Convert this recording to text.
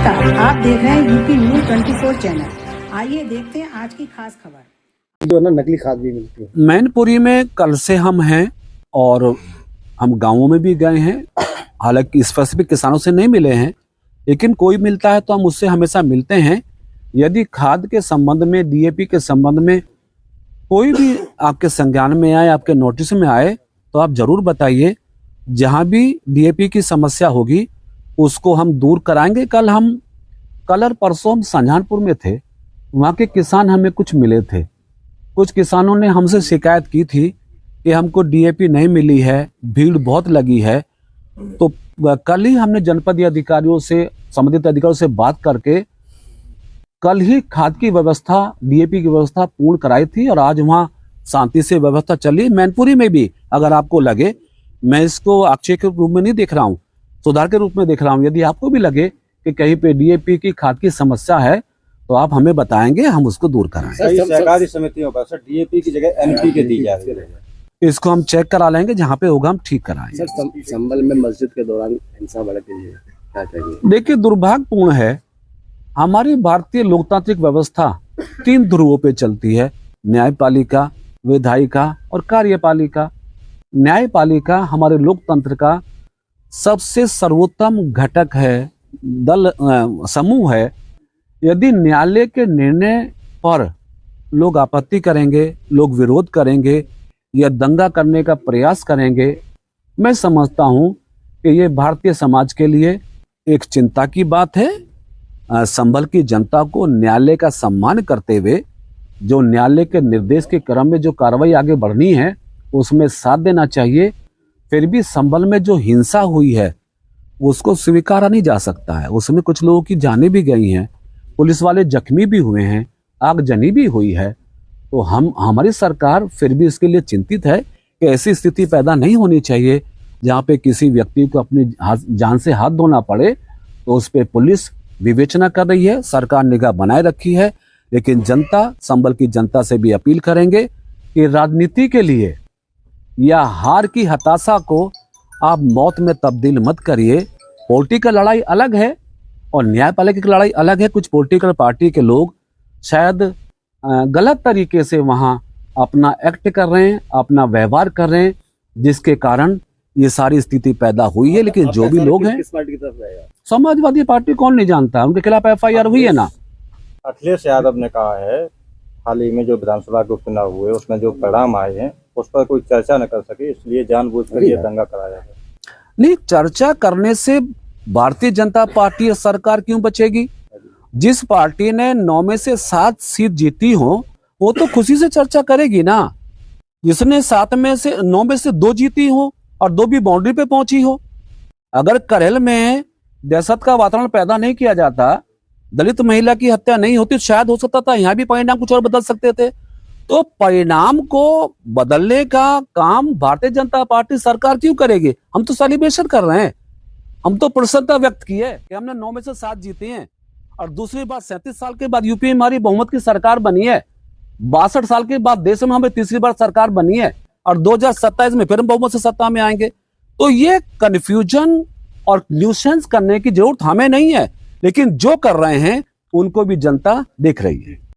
नमस्कार, आप देख रहे हैं यूपी न्यूज 24 चैनल। आइए देखते हैं आज की खास खबर। जो ना नकली खाद भी मिलती है। मैनपुरी में कल से हम हैं और हम गांवों में भी गए हैं। हालांकि स्पेसिफिक किसानों से नहीं मिले हैं, लेकिन कोई मिलता है तो हम उससे हमेशा मिलते हैं। यदि खाद के संबंध में, डीएपी के संबंध में कोई भी आपके संज्ञान में आए, आपके नोटिस में आए, तो आप जरूर बताइए। जहां भी डीएपी की समस्या होगी उसको हम दूर कराएंगे। कल और परसों हम शाहजहांपुर में थे, वहाँ के किसान हमें कुछ मिले थे। कुछ किसानों ने हमसे शिकायत की थी कि हमको डीएपी नहीं मिली है, भीड़ बहुत लगी है। तो कल ही हमने जनपदीय अधिकारियों से, संबंधित अधिकारियों से बात करके कल ही खाद की व्यवस्था, डीएपी की व्यवस्था पूर्ण कराई थी और आज वहाँ शांति से व्यवस्था चली। मैनपुरी में भी अगर आपको लगे, मैं इसको आक्षेप के रूप में नहीं देख रहा हूँ, सुधार के रूप में देख रहा हूँ। यदि आपको भी लगे कि कहीं पे डीएपी की खाद की समस्या है तो आप हमें बताएंगे, हम उसको दूर कराएंगे। सहकारी समितियों पर सर डीएपी की जगह एनपीके दी जा रही है। इसको हम चेक करा लेंगे, जहाँ पे होगा हम ठीक कराएंगे। सर संभल में मस्जिद के दौरान हिंसा भड़क गई है, क्या कहेंगे? देखिए, दुर्भाग्यपूर्ण है, हमारी भारतीय लोकतांत्रिक व्यवस्था 3 ध्रुवों पे चलती है: न्यायपालिका, विधायिका और कार्यपालिका। न्यायपालिका हमारे लोकतंत्र का सबसे सर्वोत्तम घटक है, समूह है। यदि न्यायालय के निर्णय पर लोग आपत्ति करेंगे, लोग विरोध करेंगे या दंगा करने का प्रयास करेंगे, मैं समझता हूं कि ये भारतीय समाज के लिए एक चिंता की बात है। संभल की जनता को न्यायालय का सम्मान करते हुए जो न्यायालय के निर्देश के क्रम में जो कार्रवाई आगे बढ़नी है उसमें साथ देना चाहिए। फिर भी संभल में जो हिंसा हुई है उसको स्वीकारा नहीं जा सकता है। उसमें कुछ लोगों की जानें भी गई हैं, पुलिस वाले जख्मी भी हुए हैं, आगजनी भी हुई है। तो हमारी सरकार फिर भी इसके लिए चिंतित है कि ऐसी स्थिति पैदा नहीं होनी चाहिए जहाँ पे किसी व्यक्ति को अपनी जान से हाथ धोना पड़े। तो उस पर पुलिस विवेचना कर रही है, सरकार निगाह बनाए रखी है। लेकिन जनता, संभल की जनता से भी अपील करेंगे कि राजनीति के लिए या हार की हताशा को आप मौत में तब्दील मत करिए। पॉलिटिकल लड़ाई अलग है और न्यायपालिका की लड़ाई अलग है। कुछ पॉलिटिकल पार्टी के लोग शायद गलत तरीके से वहां अपना एक्ट कर रहे हैं, अपना व्यवहार कर रहे हैं, जिसके कारण ये सारी स्थिति पैदा हुई है। लेकिन जो भी लोग हैं, किस पार्टी की तरफ रहेगा? समाजवादी पार्टी कौन नहीं जानता, उनके खिलाफ एफआईआर हुई है ना। अखिलेश यादव ने कहा है हाल ही में जो विधानसभा के उपचुनाव हुए उसमें जो परिणाम आए हैं उस पर कोई चर्चा न कर सके, इसलिए जानबूझकर ये दंगा कराया है। नहीं, चर्चा करने से भारतीय जनता पार्टी या सरकार क्यों बचेगी? जिस पार्टी ने 9 में से 7 सीट जीती हो वो तो खुशी से चर्चा करेगी ना। जिसने 9 में से 2 जीती हो और 2 भी बाउंड्री पे पहुंची हो। अगर करेल में दहशत का वातावरण पैदा नहीं किया जाता, दलित महिला की हत्या नहीं होती, शायद हो सकता था यहाँ भी परिणाम कुछ और बदल सकते थे। तो परिणाम को बदलने का काम भारतीय जनता पार्टी सरकार क्यों करेगी? हम तो सेलिब्रेशन कर रहे हैं, हम तो प्रसन्नता व्यक्त की है कि हमने 9 में से 7 जीते हैं। और दूसरी बात, 37 साल के बाद यूपी में हमारी बहुमत की सरकार बनी है। 62 साल के बाद देश में हमें तीसरी बार सरकार बनी है और 2027 में फिर हम बहुमत से सत्ता में आएंगे। तो ये कंफ्यूजन और न्यूसेंस करने की जरूरत हमें नहीं है, लेकिन जो कर रहे हैं उनको भी जनता देख रही है।